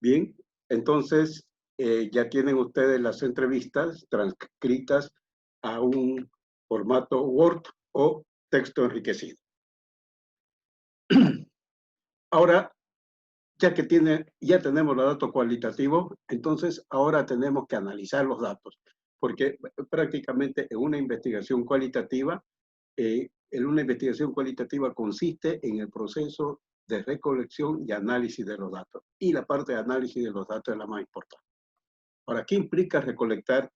Bien, entonces ya tienen ustedes las entrevistas transcritas a un formato Word o texto enriquecido. Ahora, ya tenemos los datos cualitativos, entonces ahora tenemos que analizar los datos, porque prácticamente en una investigación cualitativa consiste en el proceso de recolección y análisis de los datos. Y la parte de análisis de los datos es la más importante. Ahora, ¿qué implica recolectar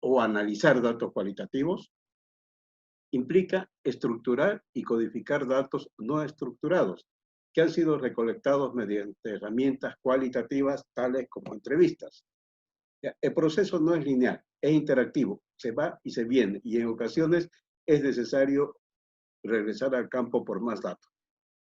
o analizar datos cualitativos? Implica estructurar y codificar datos no estructurados que han sido recolectados mediante herramientas cualitativas tales como entrevistas. El proceso no es lineal, es interactivo, se va y se viene, y en ocasiones es necesario regresar al campo por más datos,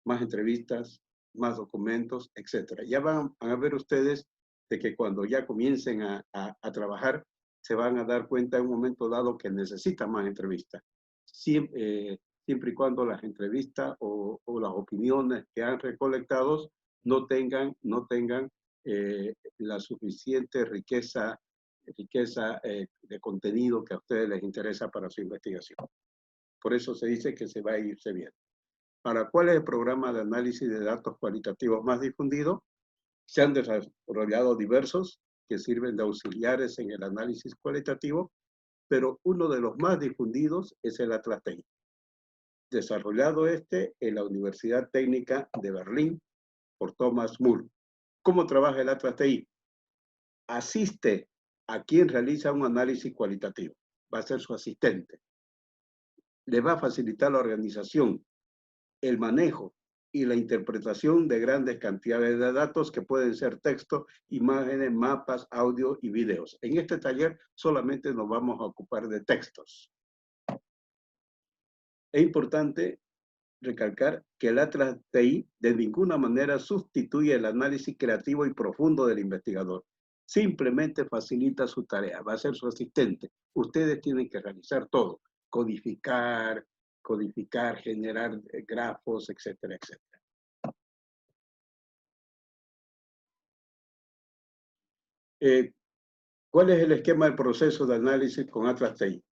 más entrevistas, más documentos, etc. Ya van a ver ustedes de que cuando ya comiencen a trabajar, se van a dar cuenta en un momento dado que necesitan más entrevistas. Siempre y cuando las entrevistas o las opiniones que han recolectado no tengan la suficiente riqueza de contenido que a ustedes les interesa para su investigación. Por eso se dice que se va a irse bien. Ahora, ¿cuál es el programa de análisis de datos cualitativos más difundido? Se han desarrollado diversos que sirven de auxiliares en el análisis cualitativo, pero uno de los más difundidos es el Atlas TI, desarrollado en la Universidad Técnica de Berlín por Thomas Moore. ¿Cómo trabaja el Atlas TI? Asiste a quien realiza un análisis cualitativo, va a ser su asistente. Le va a facilitar la organización, el manejo y la interpretación de grandes cantidades de datos que pueden ser texto, imágenes, mapas, audio y videos. En este taller solamente nos vamos a ocupar de textos. Es importante recalcar que el Atlas TI de ninguna manera sustituye el análisis creativo y profundo del investigador. Simplemente facilita su tarea, va a ser su asistente. Ustedes tienen que realizar todo, codificar, generar grafos, etcétera, etcétera. ¿Cuál es el esquema del proceso de análisis con Atlas TI?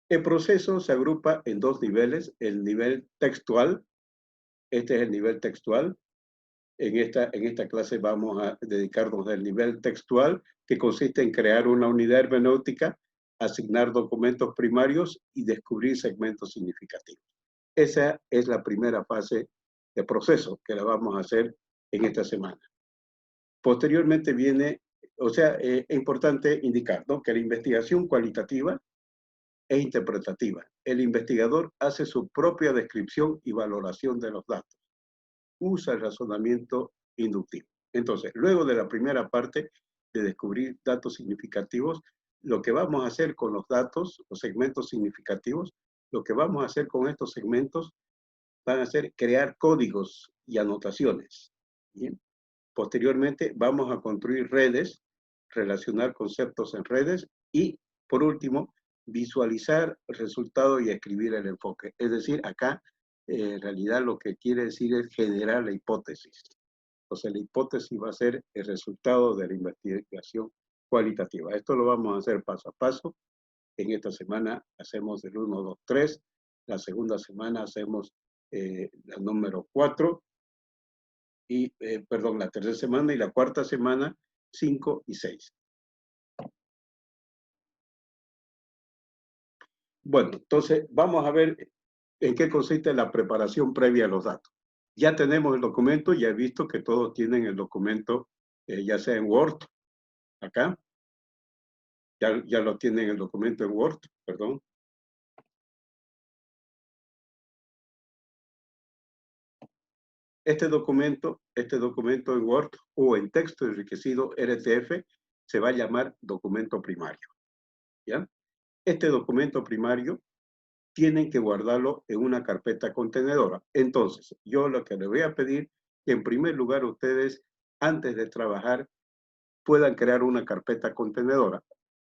El proceso se agrupa en dos niveles, el nivel textual, este es el nivel textual. En esta clase vamos a dedicarnos al nivel textual, que consiste en crear una unidad hermenéutica, asignar documentos primarios y descubrir segmentos significativos. Esa es la primera fase de proceso que la vamos a hacer en esta semana. Posteriormente viene, es importante indicar, ¿no?, que la investigación cualitativa es interpretativa. El investigador hace su propia descripción y valoración de los datos. Usa el razonamiento inductivo. Entonces, luego de la primera parte de descubrir datos significativos, lo que vamos a hacer con los datos, los segmentos significativos, lo que vamos a hacer con estos segmentos van a ser crear códigos y anotaciones. Bien. Posteriormente, vamos a construir redes, relacionar conceptos en redes y, por último, visualizar el resultado y escribir el enfoque. Es decir, acá en realidad lo que quiere decir es generar la hipótesis. Entonces la hipótesis va a ser el resultado de la investigación cualitativa. Esto lo vamos a hacer paso a paso. En esta semana hacemos el 1, 2, 3. La segunda semana hacemos la número 4. La tercera semana y la cuarta semana 5 y 6. Bueno, entonces vamos a ver en qué consiste la preparación previa a los datos. Ya tenemos el documento, ya he visto que todos tienen el documento, ya sea en Word, acá. Ya lo tienen el documento en Word, perdón. Este documento en Word o en texto enriquecido RTF se va a llamar documento primario. ¿Ya? Este documento primario tienen que guardarlo en una carpeta contenedora. Entonces, yo lo que les voy a pedir, que en primer lugar ustedes, antes de trabajar, puedan crear una carpeta contenedora.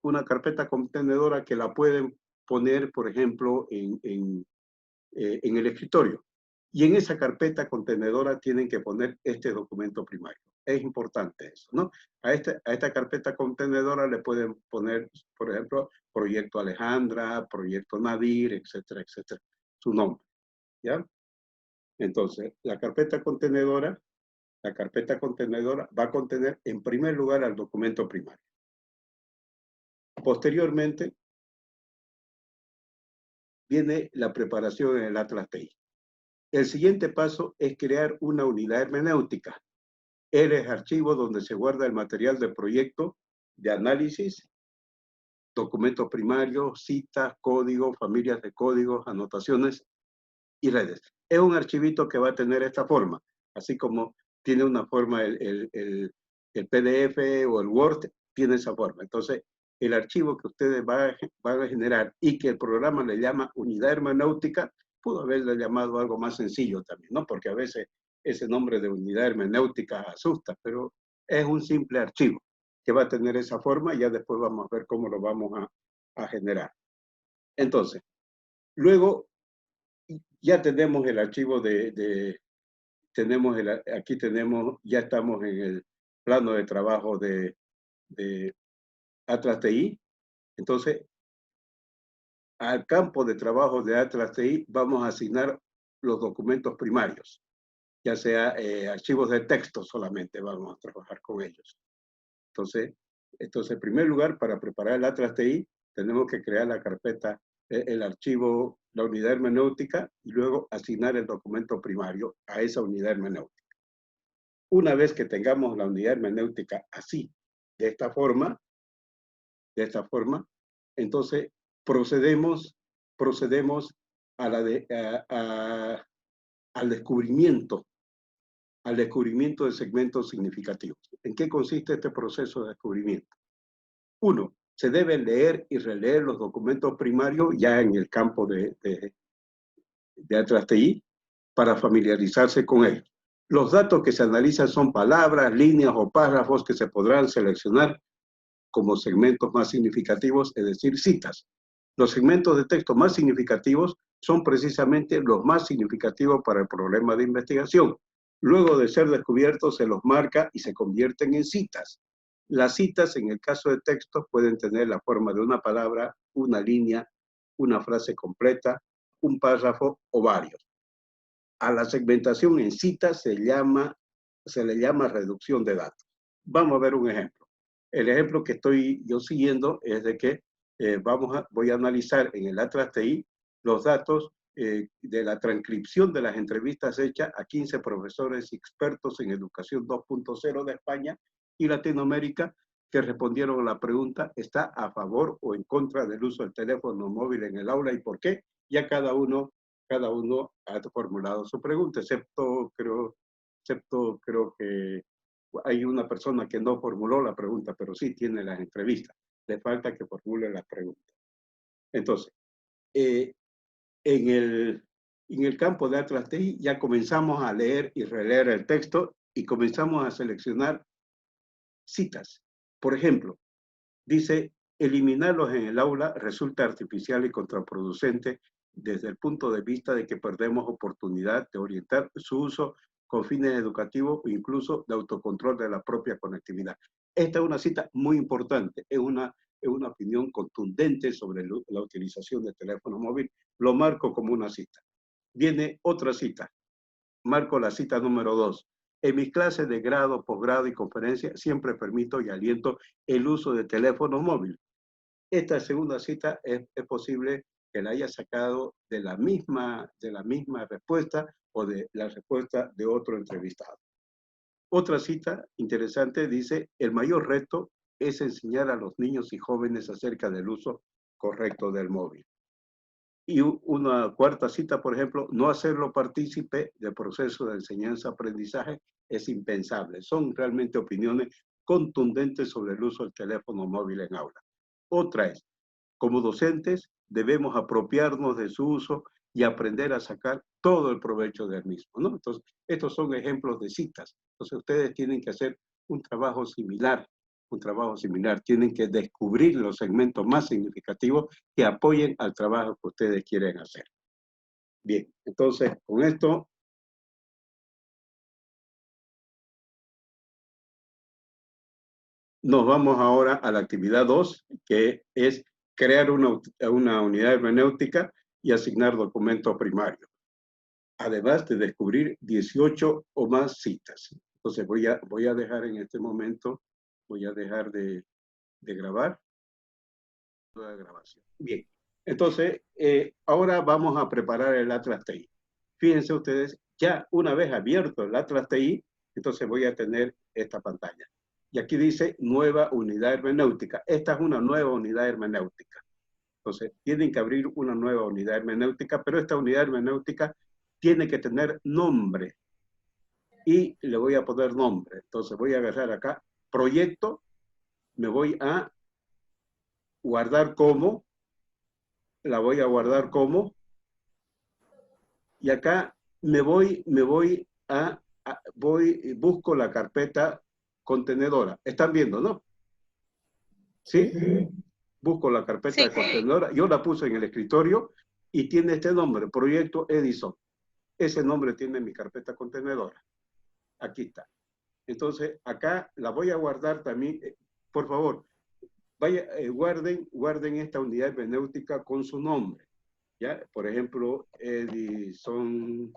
Una carpeta contenedora que la pueden poner, por ejemplo, en el escritorio. Y en esa carpeta contenedora tienen que poner este documento primario. Es importante eso, ¿no? A esta carpeta contenedora le pueden poner, por ejemplo, Proyecto Alejandra, Proyecto Nadir, etcétera, etcétera, su nombre, ¿ya? Entonces, la carpeta contenedora va a contener en primer lugar al documento primario. Posteriormente, viene la preparación en el Atlas TI. El siguiente paso es crear una unidad hermenéutica. Es archivo donde se guarda el material del proyecto de análisis, documentos primarios, citas, códigos, familias de códigos, anotaciones y redes. Es un archivito que va a tener esta forma, así como tiene una forma el PDF o el Word, tiene esa forma. Entonces, el archivo que ustedes van a generar y que el programa le llama unidad hermenéutica, pudo haberle llamado algo más sencillo también, ¿no? Porque a veces ese nombre de unidad hermenéutica asusta, pero es un simple archivo que va a tener esa forma y ya después vamos a ver cómo lo vamos a generar. Entonces, luego ya tenemos el archivo aquí tenemos, ya estamos en el plano de trabajo de Atlas TI. Entonces, al campo de trabajo de Atlas TI vamos a asignar los documentos primarios, ya sea archivos de texto solamente vamos a trabajar con ellos. Entonces, en primer lugar, para preparar el Atlas TI, tenemos que crear la carpeta, el archivo, la unidad hermenéutica, y luego asignar el documento primario a esa unidad hermenéutica. Una vez que tengamos la unidad hermenéutica así, de esta forma, entonces procedemos al descubrimiento de segmentos significativos. ¿En qué consiste este proceso de descubrimiento? Uno, se deben leer y releer los documentos primarios ya en el campo de Atlas TI para familiarizarse con ellos. Los datos que se analizan son palabras, líneas o párrafos que se podrán seleccionar como segmentos más significativos, es decir, citas. Los segmentos de texto más significativos son precisamente los más significativos para el problema de investigación. Luego de ser descubiertos, se los marca y se convierten en citas. Las citas, en el caso de texto, pueden tener la forma de una palabra, una línea, una frase completa, un párrafo o varios. A la segmentación en citas se le llama reducción de datos. Vamos a ver un ejemplo. El ejemplo que estoy yo siguiendo es de que voy a analizar en el Atlas TI los datos de la transcripción de las entrevistas hechas a 15 profesores expertos en educación 2.0 de España y Latinoamérica que respondieron a la pregunta: ¿está a favor o en contra del uso del teléfono móvil en el aula y por qué? Ya cada uno ha formulado su pregunta, excepto creo que hay una persona que no formuló la pregunta, pero sí tiene las entrevistas. Le falta que formule las preguntas. Entonces, en el campo de Atlas TI ya comenzamos a leer y releer el texto y comenzamos a seleccionar citas. Por ejemplo, dice: eliminarlos en el aula resulta artificial y contraproducente desde el punto de vista de que perdemos oportunidad de orientar su uso con fines educativos o incluso de autocontrol de la propia conectividad. Esta es una cita muy importante, es una opinión contundente sobre la utilización del teléfono móvil. Lo marco como una cita. Viene otra cita. Marco la cita número 2. En mis clases de grado, posgrado y conferencia siempre permito y aliento el uso de teléfono móvil. Esta segunda cita es posible que la haya sacado de la misma respuesta o de la respuesta de otro entrevistado. Otra cita interesante dice: el mayor reto es enseñar a los niños y jóvenes acerca del uso correcto del móvil. Y una cuarta cita, por ejemplo: no hacerlo partícipe del proceso de enseñanza-aprendizaje es impensable. Son realmente opiniones contundentes sobre el uso del teléfono móvil en aula. Otra es: como docentes debemos apropiarnos de su uso y aprender a sacar todo el provecho del mismo, ¿no? Entonces, estos son ejemplos de citas. Entonces, ustedes tienen que hacer un trabajo similar, tienen que descubrir los segmentos más significativos que apoyen al trabajo que ustedes quieren hacer. Bien, entonces, con esto nos vamos ahora a la actividad 2, que es crear una unidad hermenéutica y asignar documentos primarios, además de descubrir 18 o más citas. Entonces voy a dejar en este momento, voy a dejar de grabar la grabación. Bien, entonces ahora vamos a preparar el Atlas TI. Fíjense ustedes, ya una vez abierto el Atlas TI, entonces voy a tener esta pantalla. Y aquí dice nueva unidad hermenéutica. Esta es una nueva unidad hermenéutica. Entonces, tienen que abrir una nueva unidad hermenéutica, pero esta unidad hermenéutica tiene que tener nombre. Y le voy a poner nombre. Entonces, voy a agarrar acá, proyecto, me voy a guardar como, la voy a guardar como, y acá busco la carpeta contenedora. ¿Están viendo, no? ¿Sí? Busco la carpeta de contenedora. Yo la puse en el escritorio y tiene este nombre, Proyecto Edison. Ese nombre tiene mi carpeta contenedora. Aquí está. Entonces, acá la voy a guardar también. Por favor, guarden esta unidad hermenéutica con su nombre. ¿Ya? Por ejemplo, Edison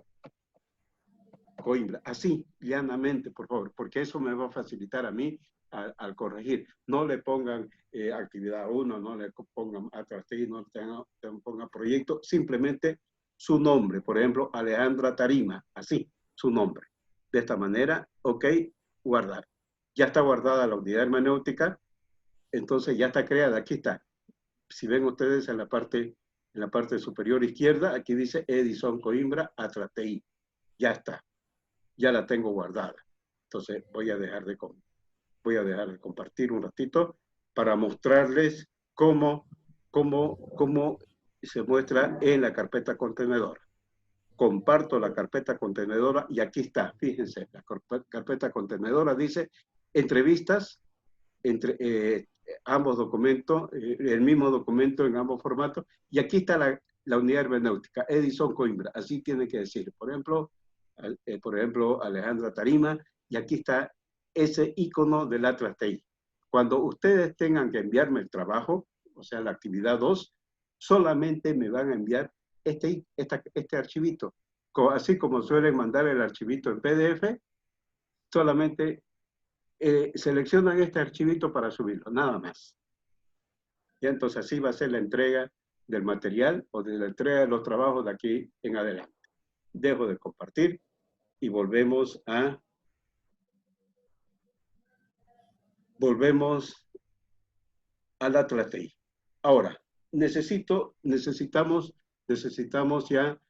Coimbra. Así, llanamente, por favor, porque eso me va a facilitar a mí al corregir. No le pongan actividad 1, no le pongan Atlas TI, no le pongan proyecto, simplemente su nombre. Por ejemplo, Alejandra Tarima, así, su nombre. De esta manera, ok, guardar. Ya está guardada la unidad hermenéutica, entonces ya está creada. Aquí está. Si ven ustedes en la parte superior izquierda, aquí dice Edison Coimbra Atlas TI. Ya está. Ya la tengo guardada. Entonces voy a dejar de compartir un ratito para mostrarles cómo se muestra en la carpeta contenedora. Comparto la carpeta contenedora y aquí está, fíjense, la carpeta contenedora dice entrevistas entre ambos documentos, el mismo documento en ambos formatos, y aquí está la unidad hermenéutica, Edison Coimbra, así tiene que decir, por ejemplo, Alejandra Tarima, y aquí está ese icono del Atlas TI. Cuando ustedes tengan que enviarme el trabajo, o sea, la actividad 2, solamente me van a enviar este archivito. Así como suelen mandar el archivito en PDF, solamente seleccionan este archivito para subirlo, nada más. Ya, entonces así va a ser la entrega del material o de la entrega de los trabajos de aquí en adelante. Dejo de compartir y volvemos al Atlas TI. Ahora, necesitamos ya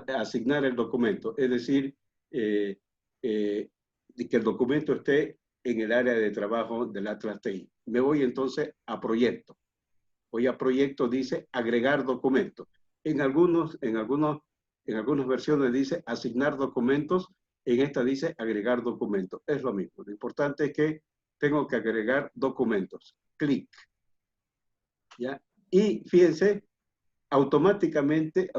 asignar el documento, es decir, que el documento esté en el área de trabajo del Atlas TI. Me voy entonces a proyecto. Voy a proyecto, dice agregar documentos. En algunas versiones dice asignar documentos, en esta dice agregar documentos. Es lo mismo. Lo importante es que tengo que agregar documentos. Clic. ¿Ya? Y fíjense, automáticamente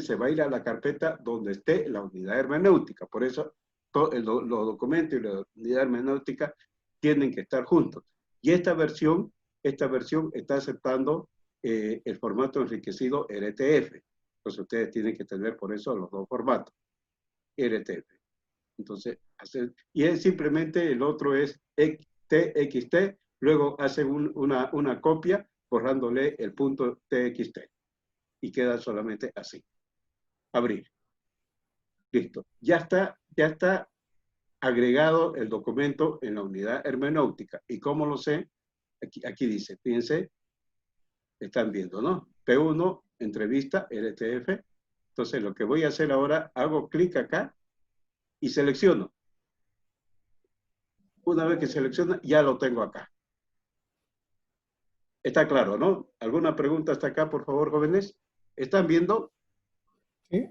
se va a ir a la carpeta donde esté la unidad hermenéutica. Por eso los documentos y la unidad hermenéutica tienen que estar juntos. Y esta versión está aceptando el formato enriquecido RTF. Entonces ustedes tienen que tener por eso los dos formatos, RTF. Entonces, y es simplemente el otro es TXT, luego hacen una copia borrándole el punto TXT y queda solamente así. Abrir. Listo. Ya está agregado el documento en la unidad hermenéutica. ¿Y cómo lo sé? Aquí dice, fíjense, están viendo, ¿no? P1, entrevista, RTF. Entonces, lo que voy a hacer ahora, hago clic acá y selecciono. Una vez que selecciona, ya lo tengo acá. Está claro, ¿no? ¿Alguna pregunta hasta acá, por favor, jóvenes? ¿Están viendo? Sí.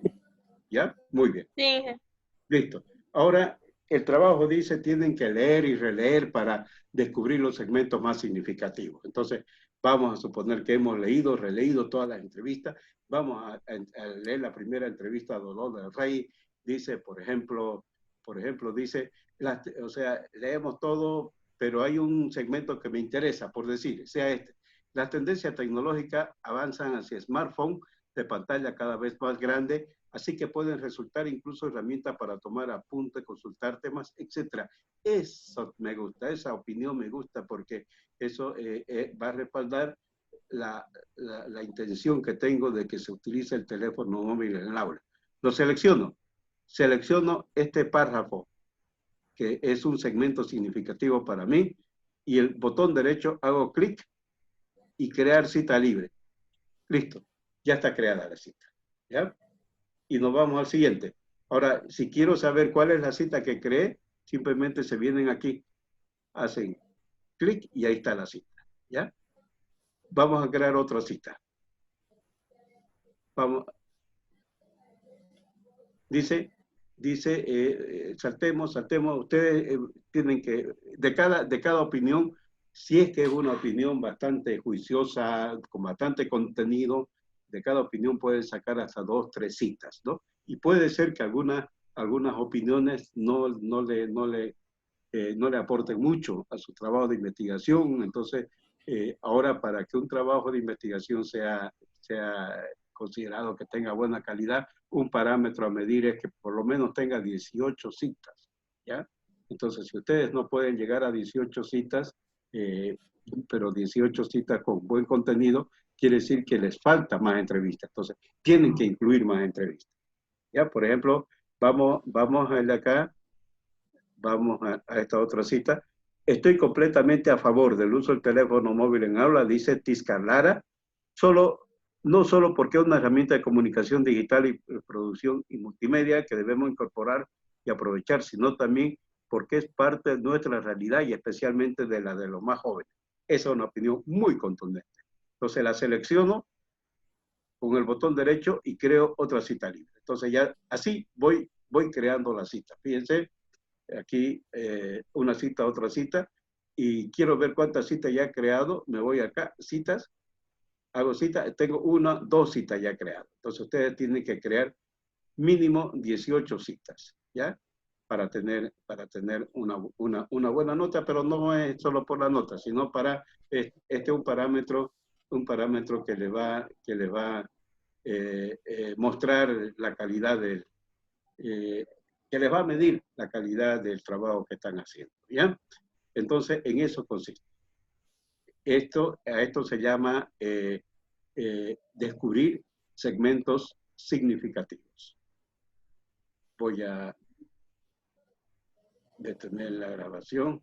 ¿Ya? Muy bien. Sí. Listo. Ahora, el trabajo dice, tienen que leer y releer para descubrir los segmentos más significativos. Entonces, vamos a suponer que hemos leído, releído todas las entrevistas. Vamos a leer la primera entrevista a Dolor del Rey. Dice, por ejemplo, dice, o sea, leemos todo pero hay un segmento que me interesa, por decir, sea este. Las tendencias tecnológicas avanzan hacia smartphone de pantalla cada vez más grande, así que pueden resultar incluso herramientas para tomar apuntes, consultar temas, etc. Eso me gusta, esa opinión me gusta porque eso va a respaldar la intención que tengo de que se utilice el teléfono móvil en el aula. Lo selecciono este párrafo, que es un segmento significativo para mí, y el botón derecho hago clic y crear cita libre. Listo, ya está creada la cita. ¿Ya? Y nos vamos al siguiente. Ahora, si quiero saber cuál es la cita que creé, simplemente se vienen aquí, hacen clic y ahí está la cita. ¿Ya? Vamos a crear otra cita. Vamos. Dice, saltemos. Ustedes tienen que, de cada opinión, si es que es una opinión bastante juiciosa, con bastante contenido, de cada opinión pueden sacar hasta 2, 3 citas, ¿no? Y puede ser que algunas opiniones no le aporten mucho a su trabajo de investigación. Entonces, ahora para que un trabajo de investigación sea considerado que tenga buena calidad, un parámetro a medir es que por lo menos tenga 18 citas, ¿ya? Entonces, si ustedes no pueden llegar a 18 citas, pero 18 citas con buen contenido, quiere decir que les falta más entrevistas. Entonces, tienen que incluir más entrevistas, ¿ya? Por ejemplo, vamos a acá, vamos a esta otra cita. Estoy completamente a favor del uso del teléfono móvil en aula, dice Tisca Lara, no solo porque es una herramienta de comunicación digital y producción y multimedia que debemos incorporar y aprovechar, sino también porque es parte de nuestra realidad y especialmente de la de los más jóvenes. Esa es una opinión muy contundente. Entonces la selecciono con el botón derecho y creo otra cita libre. Entonces ya así voy creando la cita. Fíjense, aquí una cita, otra cita, y quiero ver cuántas citas ya he creado. Me voy acá, citas, hago cita, tengo 1, 2 citas ya creadas. Entonces ustedes tienen que crear mínimo 18 citas, ¿ya? Para tener una buena nota, pero no es solo por la nota, sino para, este es un parámetro que le va a mostrar la calidad del, que les va a medir la calidad del trabajo que están haciendo, ¿ya? Entonces, en eso consiste. A esto se llama descubrir segmentos significativos. Voy a detener la grabación.